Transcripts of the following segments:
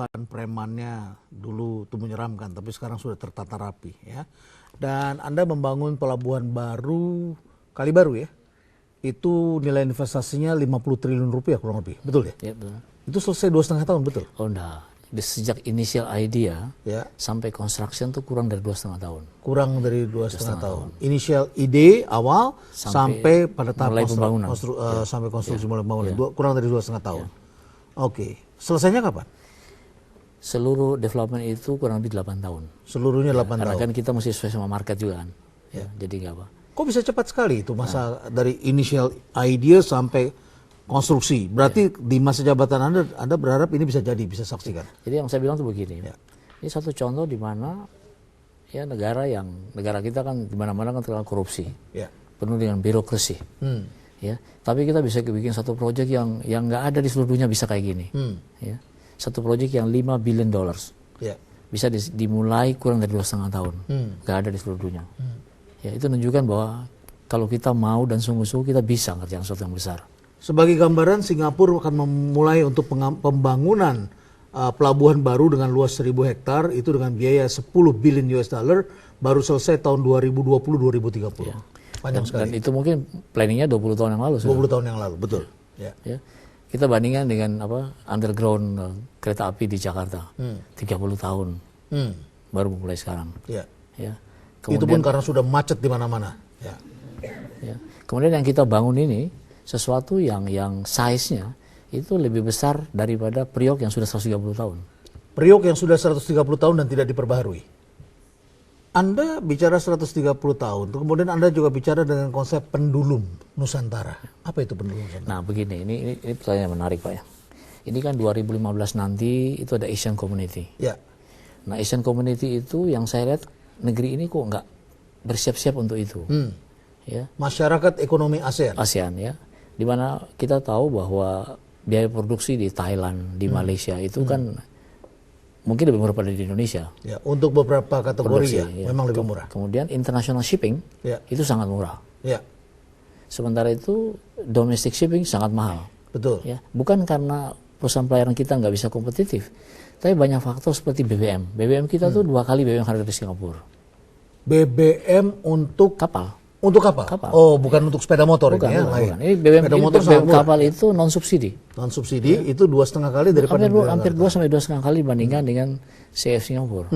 kerusuhan premannya dulu itu menyeramkan, tapi sekarang sudah tertata rapi ya. Dan Anda membangun pelabuhan baru, Kali Baru ya, itu nilai investasinya 50 triliun rupiah kurang lebih, betul ya? Ya, betul. Itu selesai 2,5 tahun, betul? Oh enggak, sejak initial idea Ya. sampai construction tuh kurang dari 2,5 tahun. Kurang dari 2,5 tahun. Inisial ide awal sampai pada tahap mulai pembangunan. sampai konstruksi mulai pembangunan. Kurang dari 2,5 tahun. Oke. Selesainya kapan? Seluruh development itu kurang lebih 8 tahun. Seluruhnya 8 Karena tahun. kan kita mesti sesuai sama market juga kan. Ya, jadi nggak apa. Kok bisa cepat sekali itu masa dari initial idea sampai konstruksi? Berarti di masa jabatan Anda berharap ini bisa jadi, bisa saksikan. Jadi yang saya bilang tuh begini. Ini satu contoh di mana ya negara kita kan di mana-mana kan terkenal korupsi. Ya. Penuh dengan birokrasi. Ya, tapi kita bisa bikin satu proyek yang nggak ada di seluruh dunia bisa kayak gini. Ya. Satu proyek yang $5 billion. Ya. Bisa dimulai kurang dari 2,5 tahun. Nggak ada di seluruh dunia. Ya, itu menunjukkan bahwa kalau kita mau dan sungguh-sungguh kita bisa ngerjain sesuatu yang besar. Sebagai gambaran, Singapura akan memulai untuk pembangunan pelabuhan baru dengan luas 1.000 hektar itu dengan biaya $10 billion baru selesai tahun 2020-2030. Ya. Panjang sekali. Dan itu mungkin planningnya 20 tahun yang lalu. 20 tahun yang lalu, betul. Ya. Ya. Kita bandingkan dengan underground kereta api di Jakarta, 30 tahun baru mulai sekarang. Ya. Ya. Itu pun karena sudah macet di mana-mana. Ya. Ya. Kemudian yang kita bangun ini sesuatu yang size-nya itu lebih besar daripada Priok yang sudah 130 tahun. Priok yang sudah 130 tahun dan tidak diperbaharui. Anda bicara 130 tahun, kemudian Anda juga bicara dengan konsep pendulum Nusantara. Apa itu pendulum Nusantara? Nah begini, ini pertanyaan menarik Pak ya. Ini kan 2015 nanti itu ada Asian Community. Ya. Nah Asian Community itu yang saya lihat negeri ini kok nggak bersiap-siap untuk itu. Ya. Masyarakat ekonomi ASEAN. ASEAN ya, dimana kita tahu bahwa biaya produksi di Thailand, di Malaysia itu kan mungkin lebih murah pada di Indonesia. Ya, untuk beberapa kategori Produksi, ya, memang lebih murah. Kemudian international shipping itu sangat murah. Ya. Sementara itu domestic shipping sangat mahal. Betul. Ya, bukan karena perusahaan pelayaran kita nggak bisa kompetitif, tapi banyak faktor seperti BBM. BBM kita tuh 2 kali BBM harga di Singapura. BBM untuk Kapal. Untuk kapal? Oh, bukan untuk sepeda motor Bukan, ini ya? bukan. Ini BBM, sepeda motor BBM kapal itu non subsidi. Non subsidi itu 2,5 kali daripada hampir 2 sampai 2,5 kali dibandingkan dengan CF Singapura.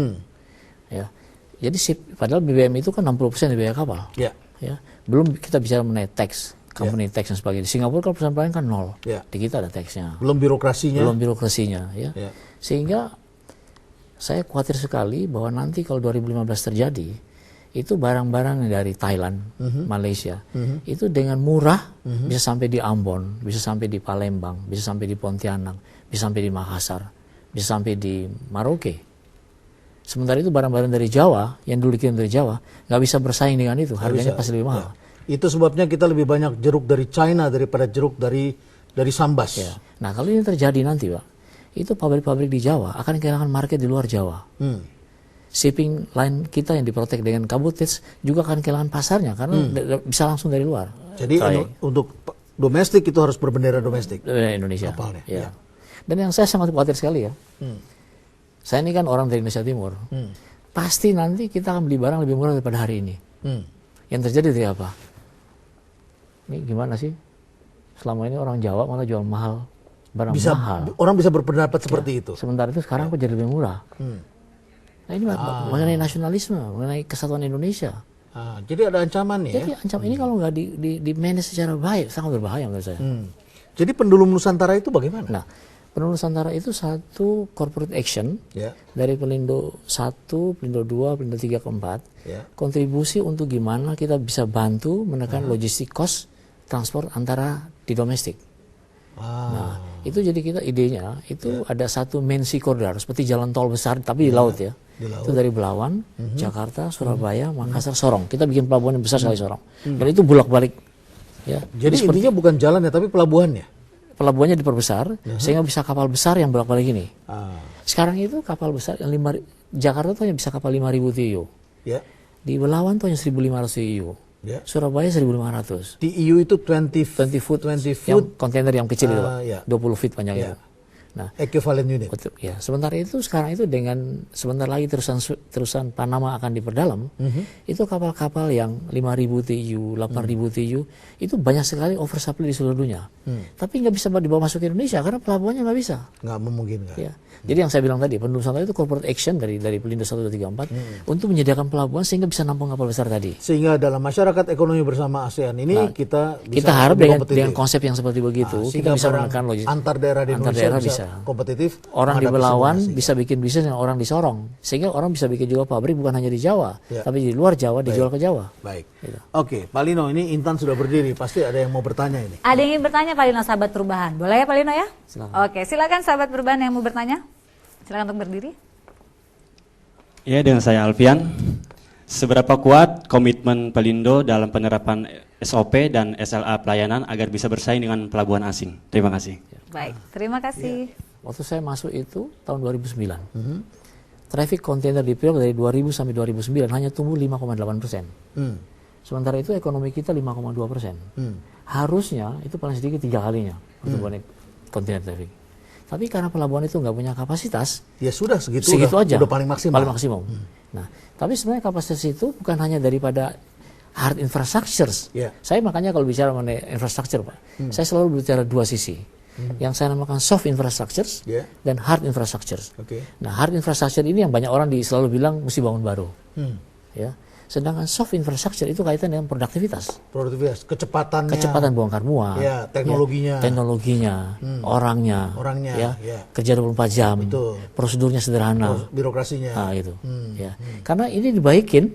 Ya. Jadi padahal BBM itu kan 60% dari biaya kapal. Ya. Ya. Belum kita bicara mengenai tax, company tax dan sebagainya. Di Singapura kalau perusahaan pelayaran kan 0. Ya. Di kita ada taxnya. Belum birokrasinya. Ya. Sehingga saya khawatir sekali bahwa nanti kalau 2015 terjadi, itu barang-barang dari Thailand, Malaysia, itu dengan murah bisa sampai di Ambon, bisa sampai di Palembang, bisa sampai di Pontianak, bisa sampai di Makassar, bisa sampai di Merauke. Sementara itu barang-barang dari Jawa, yang dulu dikirim dari Jawa, nggak bisa bersaing dengan itu, harganya pasti lebih mahal. Ya. Itu sebabnya kita lebih banyak jeruk dari China daripada jeruk dari Sambas. Ya. Nah kalau ini terjadi nanti Pak, itu pabrik-pabrik di Jawa akan kehilangan market di luar Jawa. Shipping line kita yang diprotek dengan kabotage juga akan kehilangan pasarnya karena bisa langsung dari luar. Jadi untuk domestik itu harus berbendera domestik. Indonesia. Kapalnya. Ya. Dan yang saya sangat khawatir sekali ya. Saya ini kan orang dari Indonesia Timur. Pasti nanti kita akan beli barang lebih murah daripada hari ini. Yang terjadi dari apa? Ini gimana sih? Selama ini orang Jawa malah jual mahal barang mahal. Orang bisa berpendapat seperti itu. Sementara itu sekarang kok jadi lebih murah. Nah ini mengenai nasionalisme, mengenai kesatuan Indonesia. Jadi ada ancaman ya? Jadi ancaman ini kalau nggak di manage secara baik sangat berbahaya menurut saya. Jadi pendulum Nusantara itu bagaimana? Nah, pendulum Nusantara itu satu corporate action dari Pelindo 1, Pelindo 2, Pelindo 3 ke 4. Kontribusi untuk gimana kita bisa bantu menekan logistik cost transport antara di domestik. Nah, itu jadi kita idenya itu ada satu main sea corridor seperti jalan tol besar tapi di laut ya. Itu dari Belawan, Jakarta, Surabaya, Makassar, Sorong. Kita bikin pelabuhan yang besar sekali Sorong. Dan itu bolak-balik. Ya. Jadi intinya bukan jalan ya, tapi pelabuhannya. Pelabuhannya diperbesar sehingga bisa kapal besar yang bolak-balik ini. Sekarang itu kapal besar yang Jakarta tuh hanya bisa kapal 5.000 TEU. Di Belawan tuh hanya 1.500 TEU. Surabaya 1.500. TEU itu 20 foot yang kontainer yang kecil itu Pak. 20 feet panjangnya. Nah, equivalent unit. Betul, ya. Sementara itu sekarang itu dengan sebentar lagi terusan Panama akan diperdalam, itu kapal-kapal yang 5.000 TEU, 8.000 TEU itu banyak sekali oversupply di seluruh dunia. Tapi nggak bisa dibawa masuk ke Indonesia karena pelabuhannya nggak bisa. Nggak memungkinkan. Ya. Jadi yang saya bilang tadi, Pelindung Nusantara itu corporate action dari Pelindo 1, 2, 3, 4 untuk menyediakan pelabuhan sehingga bisa nampung kapal besar tadi. Sehingga dalam masyarakat ekonomi bersama ASEAN ini kita harap dengan konsep yang seperti begitu kita bisa menekan logistik antar daerah di Indonesia bisa kompetitif. Orang di Belawan bisa bikin bisnis dengan orang di Sorong, sehingga orang bisa bikin juga pabrik bukan hanya di Jawa, tapi di luar Jawa dijual ke Jawa. Baik. Gitu. Oke, Pak Lino, ini Intan sudah berdiri, pasti ada yang mau bertanya ini. Ada yang ingin bertanya Pak Lino, sahabat perubahan. Boleh ya Pak Lino ya? Silakan. Oke, silakan sahabat perubahan yang mau bertanya. Silakan untuk berdiri. Ya, dengan saya Alfian. Seberapa kuat komitmen Pelindo dalam penerapan SOP dan SLA pelayanan agar bisa bersaing dengan pelabuhan asing? Terima kasih. Baik, terima kasih. Waktu saya masuk itu tahun 2009, traffic kontainer di Priok dari 2000 sampai 2009 hanya tumbuh 5,8%. Sementara itu ekonomi kita 5,2%. Harusnya itu paling sedikit 3 kalinya pertumbuhan kontainer traffic. Tapi karena pelabuhan itu nggak punya kapasitas, ya sudah segitu aja. Udah paling maksimal. Nah, tapi sebenarnya kapasitas itu bukan hanya daripada hard infrastructures. Saya makanya kalau bicara mengenai infrastructure, Pak, saya selalu bicara dua sisi. Yang saya namakan soft infrastructures dan hard infrastructures. Nah, hard infrastructure ini yang banyak orang selalu bilang mesti bangun baru. Ya. Sedangkan soft infrastructure itu kaitan dengan produktivitas. Kecepatan bongkar muat, teknologinya, orangnya, kerja 24 jam, prosedurnya sederhana, birokrasinya. Nah, itu. Ya. Karena ini dibaikin,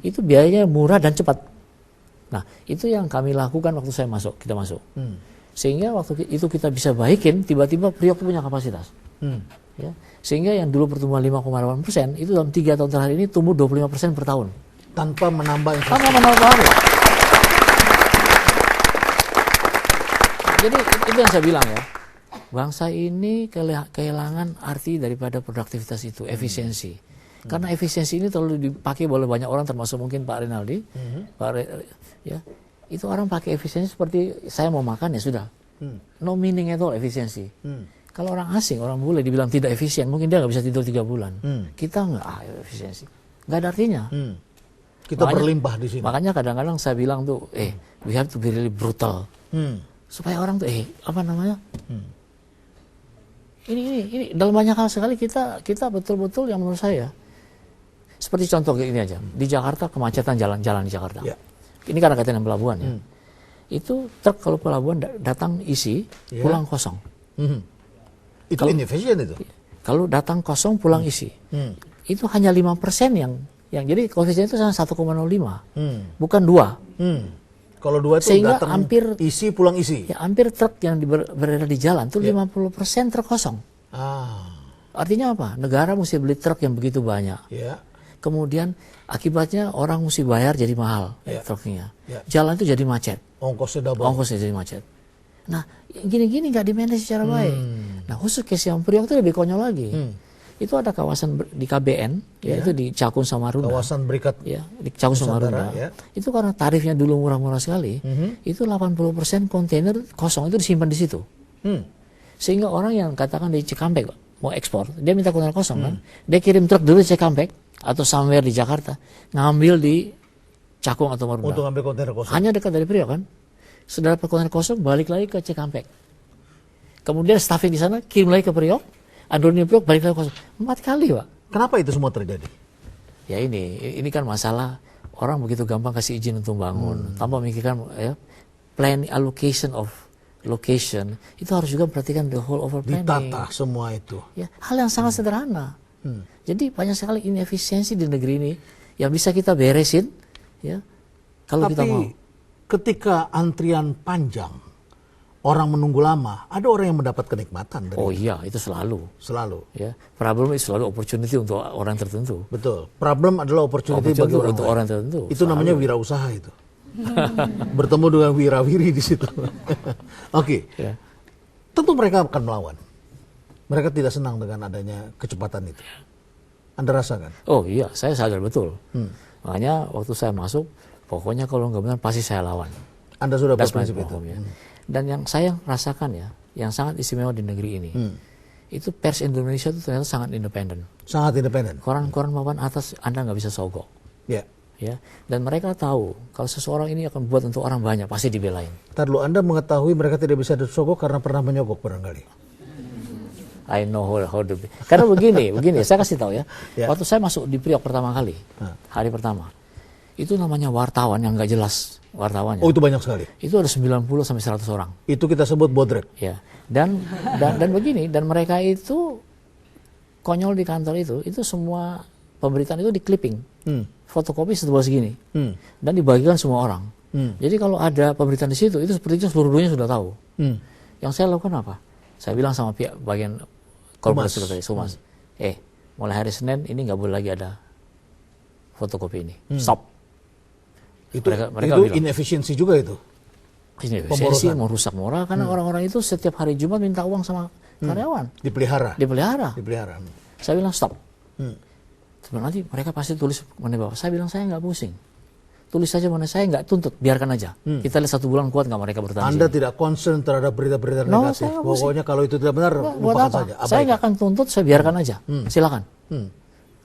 itu biayanya murah dan cepat. Nah, itu yang kami lakukan waktu kita masuk. Sehingga waktu itu kita bisa baikin, tiba-tiba Priok punya kapasitas. Ya. Sehingga yang dulu pertumbuhan 5,8%, itu dalam 3 tahun terakhir ini tumbuh 25% per tahun. Tanpa menambah infrastruktur. Tanpa menambah baru. Jadi itu yang saya bilang ya. Bangsa ini kehilangan arti daripada produktivitas itu, efisiensi. Karena efisiensi ini terlalu dipakai oleh banyak orang, termasuk mungkin Pak Rinaldi. Ya, itu orang pakai efisiensi seperti saya mau makan ya sudah. No meaning at all efisiensi. Kalau orang asing, orang bule dibilang tidak efisien, mungkin dia nggak bisa tidur 3 bulan. Kita nggak efisiensi. Nggak ada artinya. Kita berlimpah di sini. Makanya kadang-kadang saya bilang tuh, we have to be really brutal. Supaya orang tuh, ini dalam banyak hal sekali kita betul-betul yang menurut saya, seperti contoh ini aja, di Jakarta kemacetan jalan di Jakarta. Ini karena kaitan dengan pelabuhan ya. Itu truk kalau pelabuhan datang isi, pulang kosong. Itu inefisien itu. Kalau datang kosong pulang isi. Itu hanya 5% yang jadi koefisien itu 1,05, bukan 2. Kalau 2 itu sehingga datang hampir isi pulang isi. Ya, hampir truk yang berada di jalan itu 50% truk kosong. Artinya apa? Negara mesti beli truk yang begitu banyak. Kemudian akibatnya orang mesti bayar jadi mahal truknya. Jalan itu jadi macet. Ongkosnya jadi macet. Nah, gini-gini nggak di-manage secara baik. Nah, khusus case yang Priok itu lebih konyol lagi. Itu ada kawasan di KBN, itu di Cakung Samarunda. Kawasan berikat di Cakung Samarunda. Itu karena tarifnya dulu murah-murah sekali, itu 80% kontainer kosong itu disimpan di situ. Sehingga orang yang katakan di Cikampek mau ekspor, dia minta kontainer kosong kan, dia kirim truk dulu di Cikampek atau somewhere di Jakarta, ngambil di Cakung atau Marunda. Untuk ngambil kontainer kosong. Hanya dekat dari Priok kan. Setelah kontainer kosong, balik lagi ke Cikampek. Kemudian staffing di sana kirim lagi ke Priok. Androni Priok balik lagi kosong. 4 kali, Pak. Kenapa itu semua terjadi? Ya ini kan masalah orang begitu gampang kasih izin untuk bangun tanpa memikirkan plan allocation of location. Itu harus juga perhatikan the whole over planning. Ditata semua itu. Ya, hal yang sangat sederhana. Jadi banyak sekali inefisiensi di negeri ini yang bisa kita beresin ya kalau kita mau. Ketika antrian panjang, orang menunggu lama, ada orang yang mendapat kenikmatan dari itu. Iya, itu selalu. Ya. Problem itu selalu opportunity untuk orang tertentu. Betul. Problem adalah opportunity bagi orang tertentu. Itu selalu. Namanya wirausaha itu. Bertemu dengan wirawiri di situ. Oke. Ya. Tentu mereka akan melawan. Mereka tidak senang dengan adanya kecepatan itu. Anda rasakan? Oh iya, saya sadar betul. Makanya waktu saya masuk, pokoknya kalau nggak benar pasti saya lawan. Anda sudah berprinsip itu. Ya. Dan yang saya rasakan ya, yang sangat istimewa di negeri ini, itu pers Indonesia itu ternyata sangat independen. Sangat independen. Koran-koran papan atas Anda nggak bisa sogok. Ya. Ya, dan mereka tahu kalau seseorang ini akan buat untuk orang banyak pasti dibelain. Ntar dulu, Anda mengetahui mereka tidak bisa disogok karena pernah menyogok barangkali. I know how to be. Karena begini, saya kasih tahu ya. Ya. Waktu saya masuk di Priok pertama kali, hari pertama, itu namanya wartawan yang nggak jelas wartawannya. Oh, itu banyak sekali. Itu ada 90 sampai 100 orang. Itu kita sebut bodrek. Ya. Dan begini, dan mereka itu konyol di kantor itu semua pemberitaan itu di clipping. Fotokopi setebal segini. Dan dibagikan semua orang. Jadi kalau ada pemberitaan di situ, itu sepertinya seluruh dunia sudah tahu. Yang saya lakukan apa? Saya bilang sama pihak bagian korporasi tadi, Sumas, mulai hari Senin ini nggak boleh lagi ada fotokopi ini. Stop. Itu bilang, inefisiensi juga itu. Inefisiensi, merusak moral, karena orang-orang itu setiap hari Jumat minta uang sama karyawan. Dipelihara. Saya bilang stop. Nanti mereka pasti tulis mengenai Bapak. Saya bilang saya nggak pusing. Tulis saja mana, saya nggak tuntut, biarkan aja. Kita lihat 1 bulan kuat nggak mereka bertahan. Anda tidak concern terhadap berita-berita negatif. Pokoknya kalau itu tidak benar, lupakan saja. Saya nggak akan tuntut, saya biarkan aja. Silakan.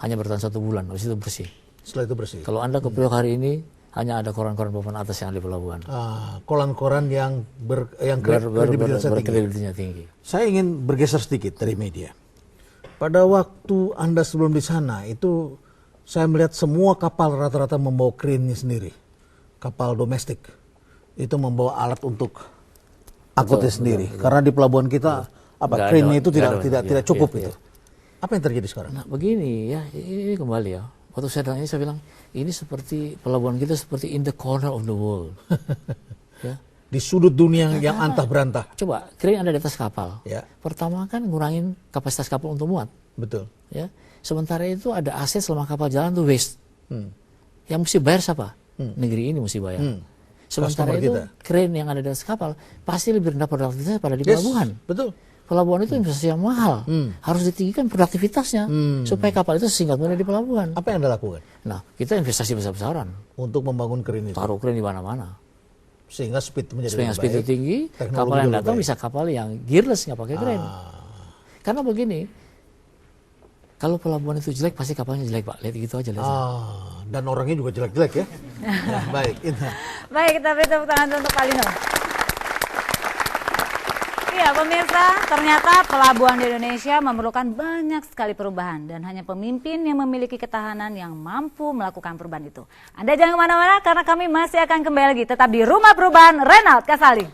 Hanya bertahan 1 bulan, habis itu bersih. Setelah itu bersih. Kalau Anda ke Priok hari ini, hanya ada koran-koran papan atas yang ada di pelabuhan. Koran-koran yang kredibilitasnya tinggi. Saya ingin bergeser sedikit dari media. Pada waktu Anda sebelum di sana itu saya melihat semua kapal rata-rata membawa krennya sendiri. Kapal domestik itu membawa alat untuk angkutnya sendiri. Karena di pelabuhan kita krennya itu tidak cukup itu. Apa yang terjadi sekarang? Nah, begini ya, ini kembali ya. Waktu saya datang ini saya bilang, ini seperti pelabuhan kita seperti in the corner of the world. Ya. Di sudut dunia yang antah berantah. Coba, kren ada di atas kapal. Ya. Pertama kan ngurangin kapasitas kapal untuk muat. Betul. Ya. Sementara itu ada aset selama kapal jalan tuh waste. Yang mesti bayar siapa? Negeri ini mesti bayar. Sementara itu kren yang ada di atas kapal pasti lebih rendah produktivitasnya pada di pelabuhan. Betul. Pelabuhan itu investasi yang mahal. Harus ditinggikan produktivitasnya supaya kapal itu sesingkat mungkin di pelabuhan. Apa yang Anda lakukan? Nah, kita investasi besar-besaran untuk membangun kren itu. Taruh kren di mana-mana. Sehingga speed menjadi speed itu tinggi, kapal yang datang bisa kapal yang gearless, nggak pakai kren. Karena begini, kalau pelabuhan itu jelek pasti kapalnya jelek, Pak. Lihat gitu aja. Dan orangnya juga jelek-jelek ya. Ya, baik. Baik, kita beri tepuk tangan untuk Pak Lino. Iya pemirsa, ternyata pelabuhan di Indonesia memerlukan banyak sekali perubahan dan hanya pemimpin yang memiliki ketahanan yang mampu melakukan perubahan itu. Anda jangan kemana-mana karena kami masih akan kembali lagi tetap di Rumah Perubahan Reynald Kasali.